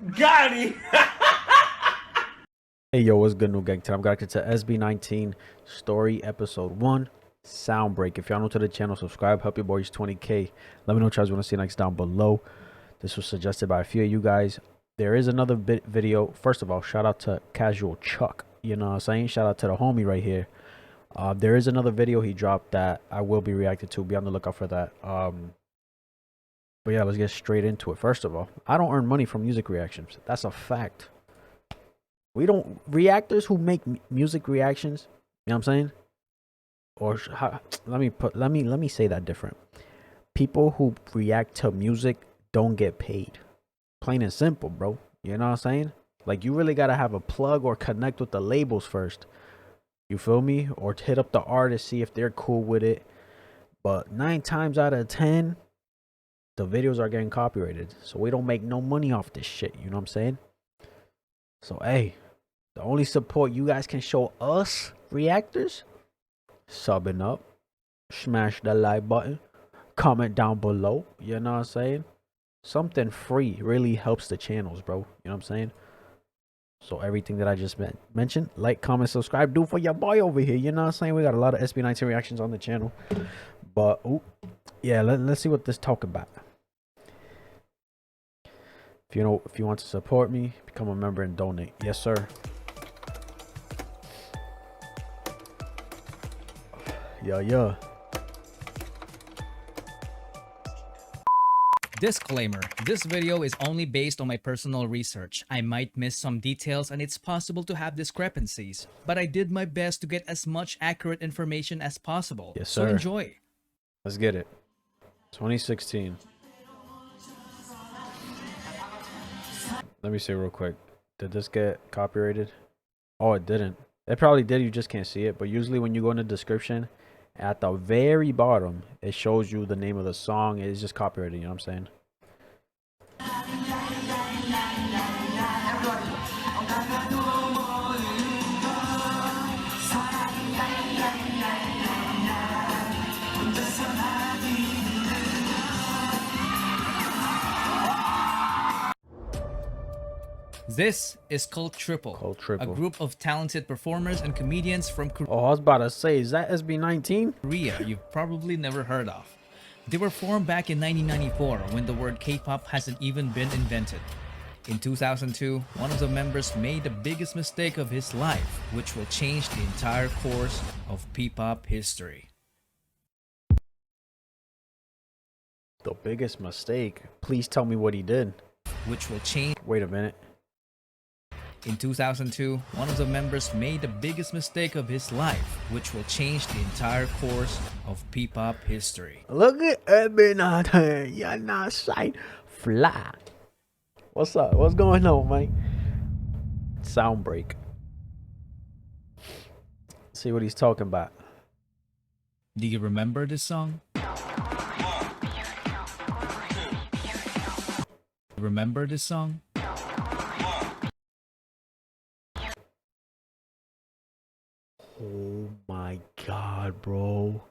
Got him. Hey yo, what's good, new gang? Today I'm back to SB19 story episode 1 sound break. If y'all new to the channel, subscribe, help your boys 20k. Let me know what you guys want to see next down below. This was suggested by a few of you guys. There is another video. First of all, shout out to Casual Chuck, you know what I'm saying? Shout out to the homie right here. There is another video he dropped that I will be reacting to. Be on the lookout for that. But yeah, let's get straight into it. First of all, I don't earn money from music reactions. That's a fact. We don't, reactors who make music reactions, you know what I'm saying? Or let me say that different. People who react to music don't get paid. Plain and simple, bro. You know what I'm saying? Like, you really gotta have a plug or connect with the labels first. You feel me? Or hit up the artist, see if they're cool with it. But 9 times out of 10, the videos are getting copyrighted. So we don't make no money off this shit. You know what I'm saying? So, hey, the only support you guys can show us, reactors, subbing up, smash the like button, comment down below, you know what I'm saying? Something free really helps the channels, bro. You know what I'm saying? So everything that I just mentioned, like, comment, subscribe, do for your boy over here. You know what I'm saying? We got a lot of SB19 reactions on the channel. But, ooh, yeah, let's see what this talk about. If you want to support me, become a member and donate. Yes, sir. Yeah. Disclaimer, this video is only based on my personal research. I might miss some details and it's possible to have discrepancies, but I did my best to get as much accurate information as possible. Yes, sir. So enjoy. Let's get it. 2016. Let me see real quick. Did this get copyrighted? Oh, it didn't. It probably did. You just can't see it. But usually when you go in the description, at the very bottom, it shows you the name of the song. It's just copyrighted. You know what I'm saying? This is Cult Triple, a group of talented performers and comedians from Korea. Oh, I was about to say, is that SB19? You've probably never heard of. They were formed back in 1994 when the word K-pop hasn't even been invented. In 2002, one of the members made the biggest mistake of his life, which will change the entire course of P-pop history. The biggest mistake? Please tell me what he did. Which will change... Wait a minute. In 2002, one of the members made the biggest mistake of his life, which will change the entire course of P-pop history. Look at SB19. You're not sight fly. What's up? What's going on, man? Sound break. See what he's talking about. Do you remember this song? Remember this song? Oh my god, bro.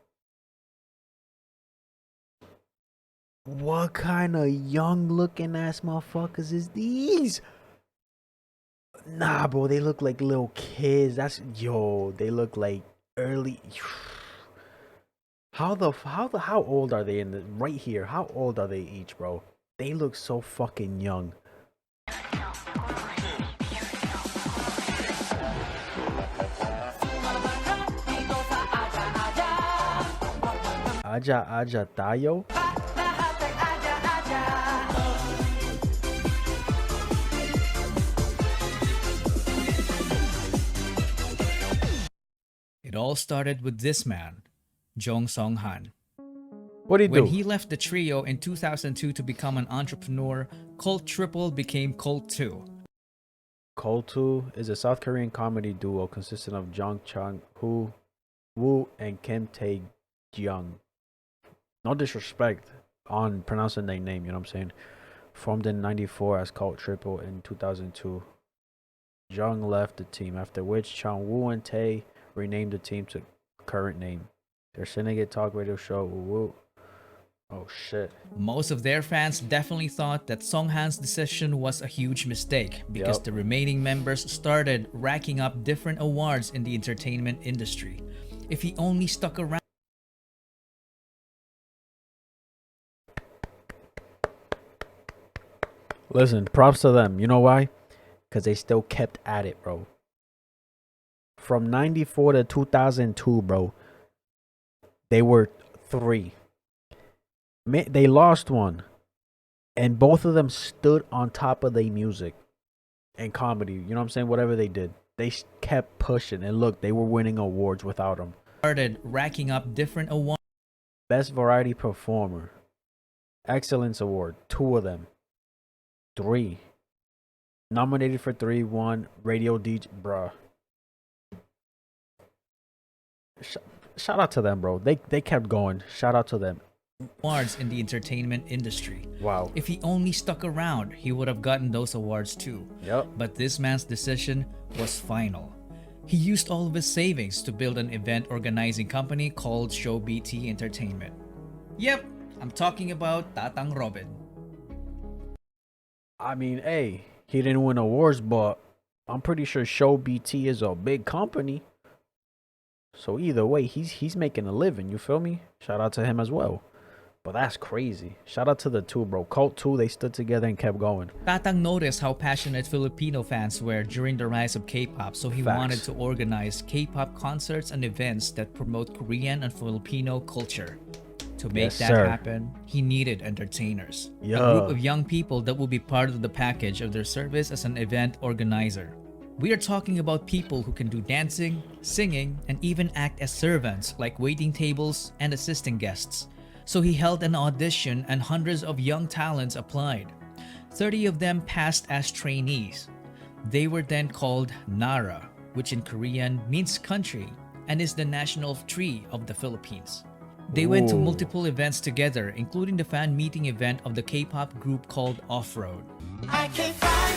What kind of young looking ass motherfuckers is these? Nah, bro, they look like little kids. They look like early. How old are they in the right here? How old are they each, bro? They look so fucking young. Aja Aja Tayo. It all started with this man, Jong Song-han. What did he do? When he left the trio in 2002 to become an entrepreneur, Cult Triple became Cult 2. Cult 2 is a South Korean comedy duo consisting of Jung Chang-woo and Kim Tae-jung. No disrespect on pronouncing their name, you know what I'm saying? Formed in 94 as Cult Triple in 2002. Jung left the team, after which Chang-woo and Tae renamed the team to current name. Their Syndicate Talk radio show Oh shit. Most of their fans definitely thought that Songhan's decision was a huge mistake because Yep. the remaining members started racking up different awards in the entertainment industry. If he only stuck around. Listen, props to them. You know why? Because they still kept at it, bro. From 94 to 2002, bro, they were three. They lost one. And both of them stood on top of their music and comedy. You know what I'm saying? Whatever they did, they kept pushing. And look, they were winning awards without them. Started racking up different awards. Best Variety Performer. Excellence Award. 2 of them. 3. Nominated for 3. 1. Radio DJ. Bruh. Shout out to them, bro. They kept going. Shout out to them. Awards in the entertainment industry. Wow. If he only stuck around, he would have gotten those awards too. Yep. But this man's decision was final. He used all of his savings to build an event organizing company called ShowBT Entertainment. Yep, I'm talking about Tatang Robin. I mean, hey, he didn't win awards, but I'm pretty sure ShowBT is a big company. So either way, he's making a living. You feel me? Shout out to him as well. But that's crazy. Shout out to the 2, bro. Cult 2, they stood together and kept going. Tatang noticed how passionate Filipino fans were during the rise of K-pop, so he wanted to organize K-pop concerts and events that promote Korean and Filipino culture. To make that happen, he needed entertainers. A group of young people that will be part of the package of their service as an event organizer. We are talking about people who can do dancing, singing, and even act as servants like waiting tables and assisting guests. So he held an audition and hundreds of young talents applied. 30 of them passed as trainees. They were then called Nara, which in Korean means country and is the national tree of the Philippines. They went to multiple events together, including the fan meeting event of the K-pop group called Off-Road. I can't find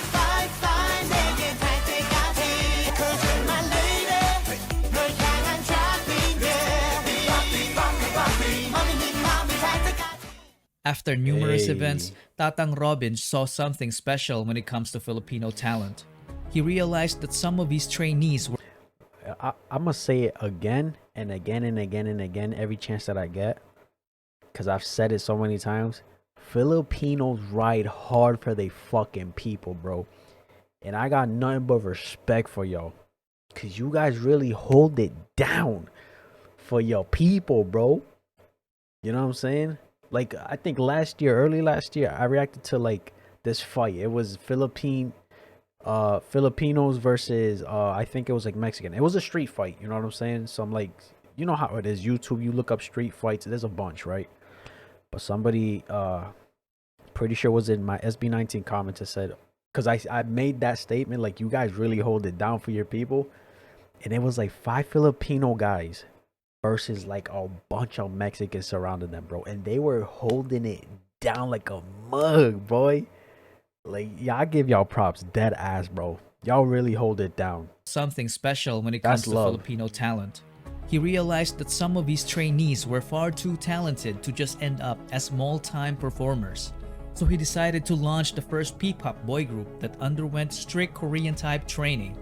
내게 갈 때까지 Cause you're my lady 널 향한 dropping After numerous events, Tatang Robin saw something special when it comes to Filipino talent. He realized that some of his trainees were I'm going to say it again and again and again and again every chance that I get. Because I've said it so many times. Filipinos ride hard for they fucking people, bro. And I got nothing but respect for y'all. Because you guys really hold it down for your people, bro. You know what I'm saying? Like, I think early last year, I reacted to like this fight. It was Filipinos versus I think it was like Mexican. It was a street fight, you know what I'm saying? So I'm like, you know how it is, YouTube, you look up street fights, there's a bunch, right? But somebody pretty sure was in my SB19 comments that said, because I made that statement, like, you guys really hold it down for your people. And it was like 5 Filipino guys versus like a bunch of Mexicans surrounding them, bro. And they were holding it down like a mug, boy. Like, yeah, I give y'all props, dead ass, bro. Y'all really hold it down. Something special when it comes to Filipino talent. He realized that some of his trainees were far too talented to just end up as small-time performers. So he decided to launch the first P-pop boy group that underwent strict Korean-type training.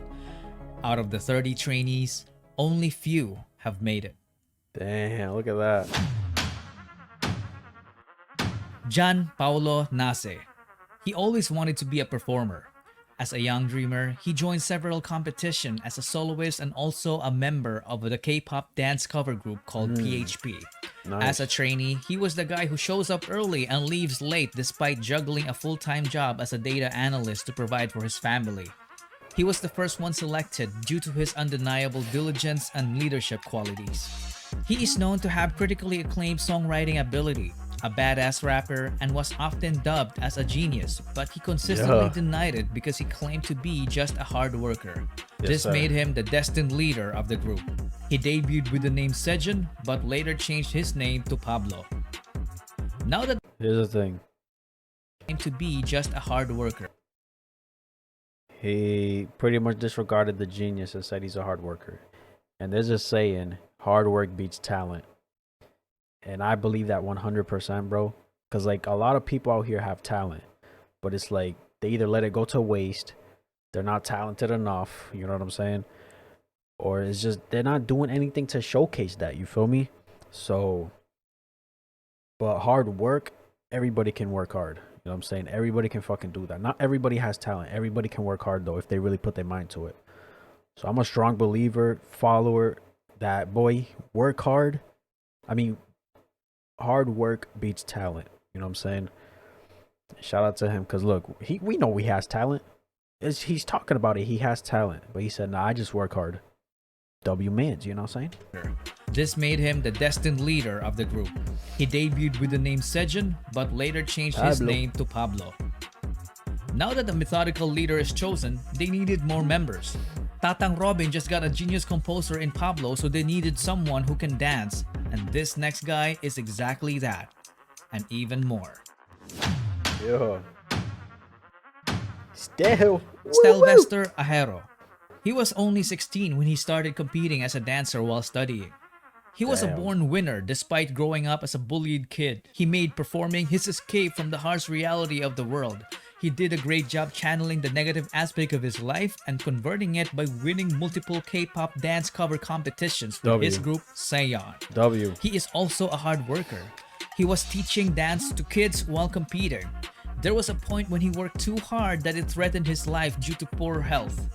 Out of the 30 trainees, only few have made it. Damn, look at that. Jan Paulo Nace. He always wanted to be a performer. As a young dreamer, he joined several competitions as a soloist and also a member of the K-pop dance cover group called PHP. Nice. As a trainee, he was the guy who shows up early and leaves late despite juggling a full-time job as a data analyst to provide for his family. He was the first one selected due to his undeniable diligence and leadership qualities. He is known to have critically acclaimed songwriting ability, a badass rapper, and was often dubbed as a genius, but he consistently denied it because he claimed to be just a hard worker. This made him the destined leader of the group. He debuted with the name se-eon, but later changed his name to Pablo. Now that Here's the thing. he claimed to be just a hard worker. He pretty much disregarded the genius and said he's a hard worker. And there's a saying, hard work beats talent. And I believe that 100%, bro. Because, like, a lot of people out here have talent. But it's like they either let it go to waste, they're not talented enough, you know what I'm saying? Or it's just they're not doing anything to showcase that, you feel me? So, but hard work, everybody can work hard. You know what I'm saying? Everybody can fucking do that. Not everybody has talent. Everybody can work hard, though, if they really put their mind to it. So I'm a strong believer, follower, that, boy, work hard. I mean, hard work beats talent. You know what I'm saying? Shout out to him, because look, we know he has talent. He's talking about it. He has talent. But he said, nah, I just work hard. W mans, you know what I'm saying? This made him the destined leader of the group. He debuted with the name se-eon, but later changed his Pablo. name to Pablo. Now that the methodical leader is chosen, they needed more members. Tatang Robin just got a genius composer in Pablo, so they needed someone who can dance. And this next guy is exactly that. And even more. Yo. Stell. Stell Ahero. He was only 16 when he started competing as a dancer while studying. He was a Damn. born winner despite growing up as a bullied kid. He made performing his escape from the harsh reality of the world. He did a great job channeling the negative aspect of his life and converting it by winning multiple K-pop dance cover competitions with his group se-eon. W. He is also a hard worker. He was teaching dance to kids while competing. There was a point when he worked too hard that it threatened his life due to poor health.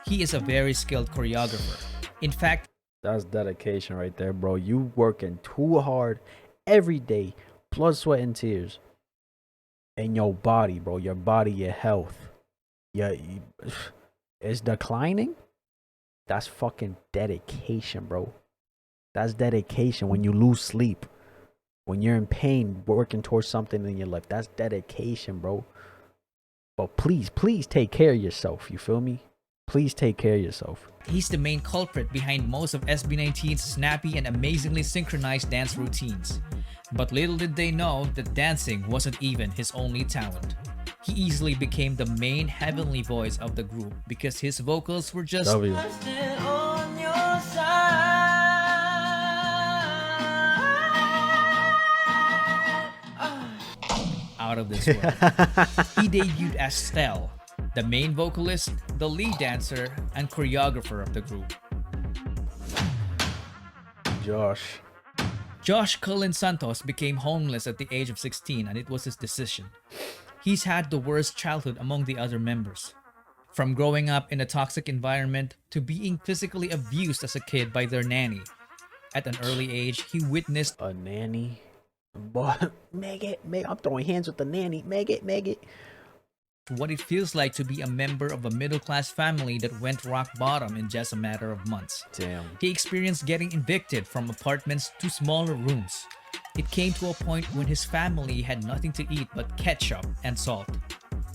He is a very skilled choreographer. In fact, That's dedication right there, bro. You working too hard every day, blood, sweat, and tears. And your body, bro, your body, your health, is declining. That's fucking dedication, bro. That's dedication. When you lose sleep, when you're in pain, working towards something in your life, that's dedication, bro. But please take care of yourself. You feel me? Please take care of yourself. he's the main culprit behind most of SB19's snappy and amazingly synchronized dance routines. But little did they know that dancing wasn't even his only talent. He easily became the main heavenly voice of the group because his vocals were just W. out of this world. He debuted as Stell, the main vocalist, the lead dancer, and choreographer of the group. Josh Cullen Santos became homeless at the age of 16, and it was his decision. He's had the worst childhood among the other members. From growing up in a toxic environment to being physically abused as a kid by their nanny. At an early age, he witnessed A nanny? Boy, I'm throwing hands with the nanny. Meg it. what it feels like to be a member of a middle-class family that went rock bottom in just a matter of months. Damn. He experienced getting evicted from apartments to smaller rooms. It came to a point when his family had nothing to eat but ketchup and salt.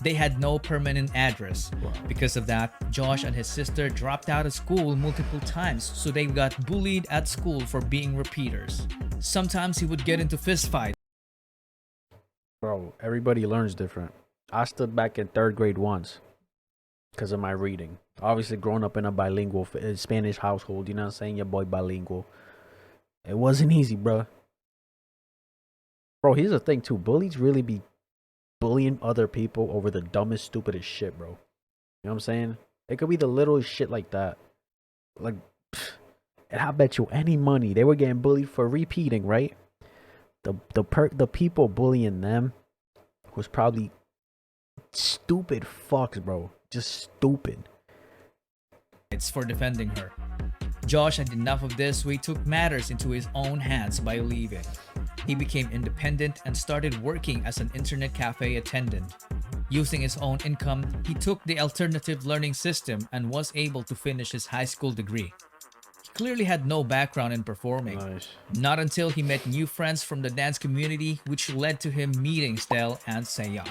They had no permanent address. Because of that, Josh and his sister dropped out of school multiple times, so they got bullied at school for being repeaters. Sometimes he would get into fistfights. Bro, everybody learns different. I stood back in 3rd grade once because of my reading. Obviously, growing up in a bilingual Spanish household, you know what I'm saying? Your boy bilingual. It wasn't easy, bro. Bro, here's the thing, too. Bullies really be bullying other people over the dumbest, stupidest shit, bro. You know what I'm saying? It could be the littlest shit like that. Like, and I bet you any money they were getting bullied for repeating, right? The people bullying them was probably stupid fucks, bro. Just stupid. For defending her. Josh had enough of this, so he took matters into his own hands by leaving. He became independent and started working as an internet cafe attendant. Using his own income, he took the alternative learning system and was able to finish his high school degree. He clearly had no background in performing. Nice. Not until he met new friends from the dance community, which led to him meeting Stell and se-eon.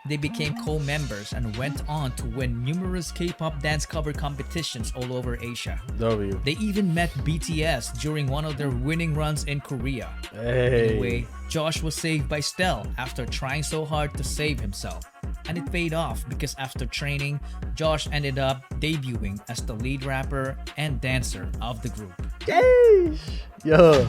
They became co-members and went on to win numerous K-pop dance cover competitions all over Asia. W. They even met BTS during one of their winning runs in Korea. Hey. In a way, Josh was saved by Stell after trying so hard to save himself. And it paid off because after training, Josh ended up debuting as the lead rapper and dancer of the group. Yeesh. Yo.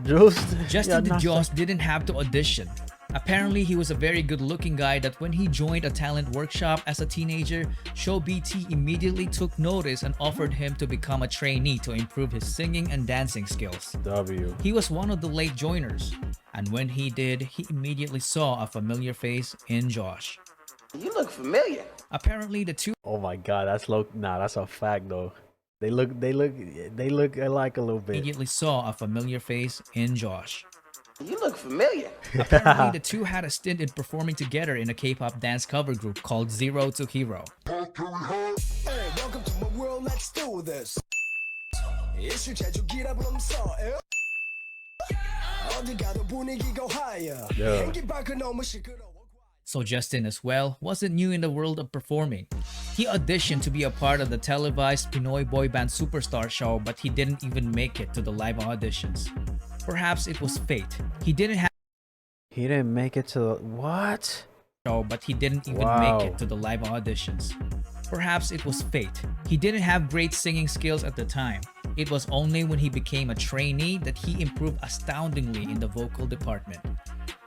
Just Justin the Joss didn't have to audition. Apparently, he was a very good-looking guy that when he joined a talent workshop as a teenager, ShowBT immediately took notice and offered him to become a trainee to improve his singing and dancing skills. W. He was one of the late joiners, and when he did, he immediately saw a familiar face in Josh. You look familiar. Apparently, the two Oh my god, that's nah, that's a fact though. They look alike a little bit. immediately saw a familiar face in Josh. You look familiar. Apparently, the two had a stint in performing together in a K-pop dance cover group called Zero to Hero. Hey, welcome to my world, let's do this. 이슈 제주 길어보면서 어디 가도 분위기가 higher. Yeah. 행기 밖은 너무 시끄러워. So Justin as well wasn't new in the world of performing. He auditioned to be a part of the televised Pinoy boy band Superstar show, but he didn't even make it to the live auditions. Perhaps it was fate. He didn't make it to the what? show, but he didn't even Wow. make it to the live auditions. Perhaps it was fate. He didn't have great singing skills at the time. It was only when he became a trainee that he improved astoundingly in the vocal department.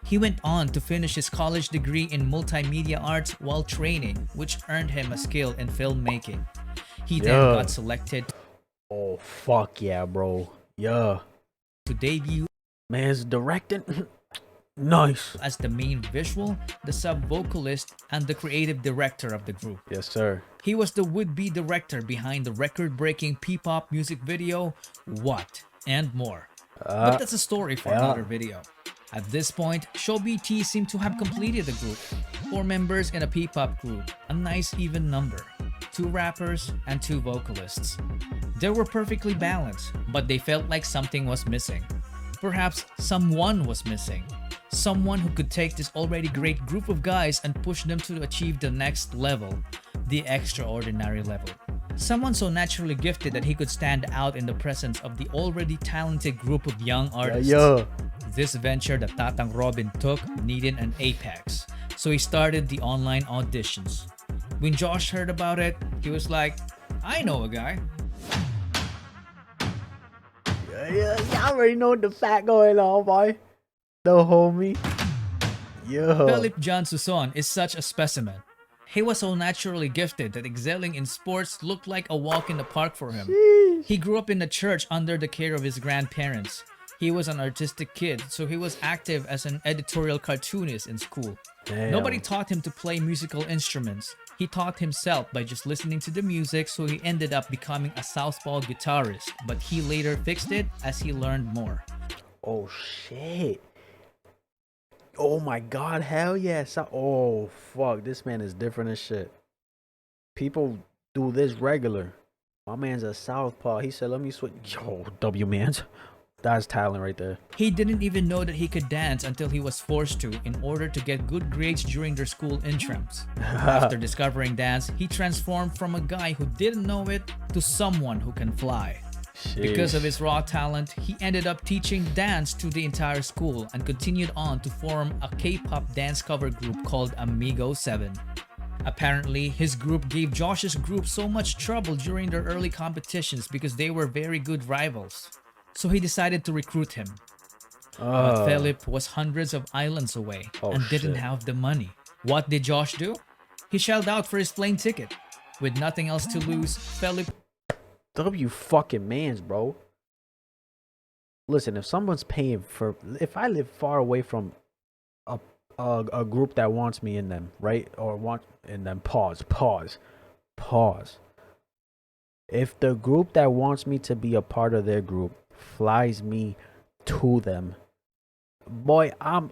He went on to finish his college degree in multimedia arts while training, which earned him a skill in filmmaking. He then Yeah. got selected Oh fuck yeah, bro. Yeah. to debut Man's directing. Nice. as the main visual, the sub-vocalist, and the creative director of the group. Yes, sir. He was the would-be director behind the record-breaking P-pop music video, What, and more. But that's a story for another video. At this point, ShowBT seemed to have completed the group. 4 members in a P-pop group, a nice even number. 2 rappers and 2 vocalists. They were perfectly balanced, but they felt like something was missing. Perhaps someone was missing. Someone who could take this already great group of guys and push them to achieve the next level, the extraordinary level. Someone so naturally gifted that he could stand out in the presence of the already talented group of young artists. Yeah. This venture that Tatang Robin took needed an apex, so he started the online auditions. When Josh heard about it, he was like, I know a guy. Yeah, y'all already know the fact going on, boy. The homie. Yeah. Philip John Suson is such a specimen. He was so naturally gifted that excelling in sports looked like a walk in the park for him. He grew up in the church under the care of his grandparents. He was an artistic kid, so he was active as an editorial cartoonist in school. Damn. Nobody taught him to play musical instruments. He taught himself by just listening to the music, so he ended up becoming a southpaw guitarist, but he later fixed it as he learned more. Oh shit. Oh my god, hell yes. Oh fuck, this man is different as shit. People do this regular. My man's a southpaw. He said, let me switch. Yo, W man's. That's talent right there. He didn't even know that he could dance until he was forced to in order to get good grades during their school intrams. After discovering dance, he transformed from a guy who didn't know it to someone who can fly. Because of his raw talent, he ended up teaching dance to the entire school and continued on to form a K-pop dance cover group called Amigo 7. Apparently, his group gave Josh's group so much trouble during their early competitions because they were very good rivals. So he decided to recruit him. But Philip was hundreds of islands away and didn't shit. have the money. What did Josh do? He shelled out for his plane ticket. With nothing else to lose, Philip W fucking mans, bro. Listen, if someone's paying for, if I live far away from a group that wants me in them, right? Or want in them, pause. If the group that wants me to be a part of their group flies me to them, boy, I'm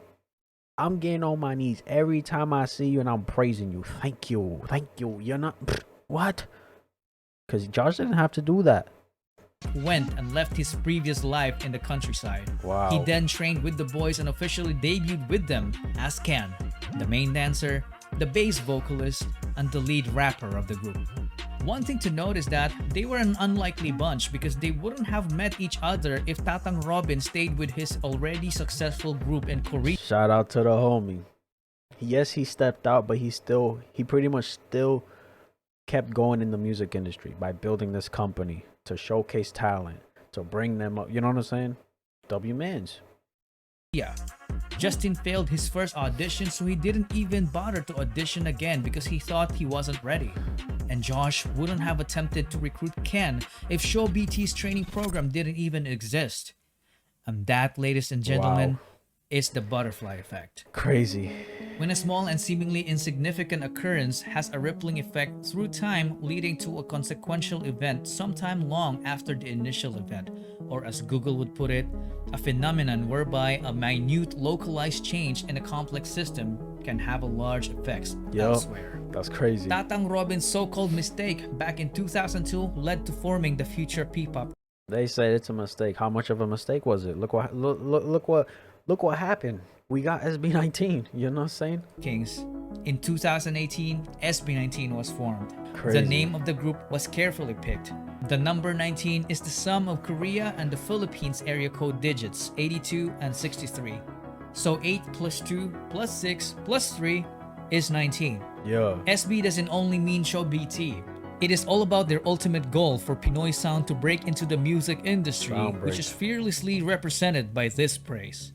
getting on my knees every time I see you and I'm praising you. Thank you. You're not what? Because Josh didn't have to do that. went and left his previous life in the countryside. Wow. He then trained with the boys and officially debuted with them as Ken, the main dancer, the bass vocalist, and the lead rapper of the group. One thing to note is that they were an unlikely bunch because they wouldn't have met each other if Tatang Robin stayed with his already successful group in Korea. Shout out to the homie. Yes, he stepped out, but he pretty much still kept going in the music industry by building this company to showcase talent, to bring them up. You know what I'm saying? W Mans. Yeah. Justin failed his first audition, so he didn't even bother to audition again because he thought he wasn't ready. And Josh wouldn't have attempted to recruit Ken if ShowBT's training program didn't even exist. And that, ladies and gentlemen, Wow. is the butterfly effect. Crazy. When a small and seemingly insignificant occurrence has a rippling effect through time, leading to a consequential event sometime long after the initial event, or as Google would put it, a phenomenon whereby a minute localized change in a complex system can have a large effects elsewhere. That's crazy. Tatang Robin's so-called mistake back in 2002 led to forming the future P-pop They said it's a mistake. How much of a mistake was it? Look what happened. We got SB19. You know what I'm saying? Kings. In 2018, SB19 was formed. Crazy. The name of the group was carefully picked. The number 19 is the sum of Korea and the Philippines area code digits 82 and 63. So 8 plus 2 plus 6 plus 3 is 19. Yeah. SB doesn't only mean ShowBT. It is all about their ultimate goal for Pinoy sound to break into the music industry, Sound which break. is fearlessly represented by this praise.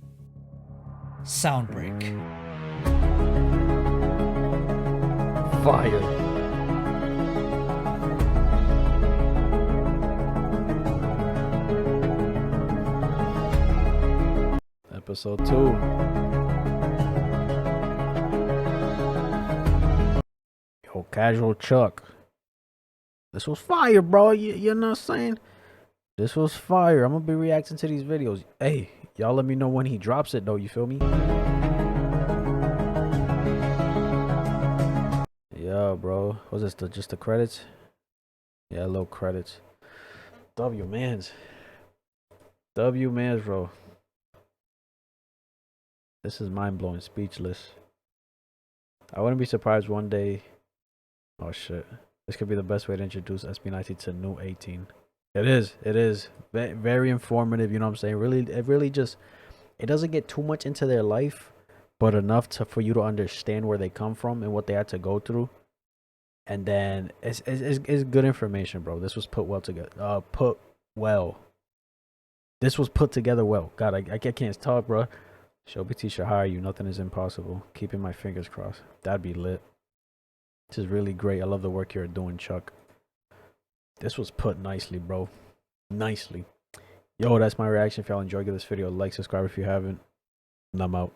Soundbreak. Fire. Episode 2. Yo, Casual Chuck. This was fire, bro. You know what I'm saying? This was fire. I'm gonna be reacting to these videos. Hey, y'all let me know when he drops it, though. You feel me? Yeah, bro. What's this? Just the credits? Yeah, little credits. W Mans. W Mans, bro. This is mind-blowing, speechless. I wouldn't be surprised one day. Oh shit. This could be the best way to introduce SB19 to new 18. It is. It is. Very informative, you know what I'm saying? Really, it doesn't get too much into their life, but enough for you to understand where they come from and what they had to go through. And then it's good information, bro. This was put well together. This was put together well. God, I can't talk, bro. ShowBT should hire you. Nothing is impossible. Keeping my fingers crossed. That'd be lit. This is really great. I love the work you're doing, Chuck. This was put nicely, bro. Nicely. Yo, that's my reaction. If y'all enjoyed, give this video a like, subscribe if you haven't. And I'm out.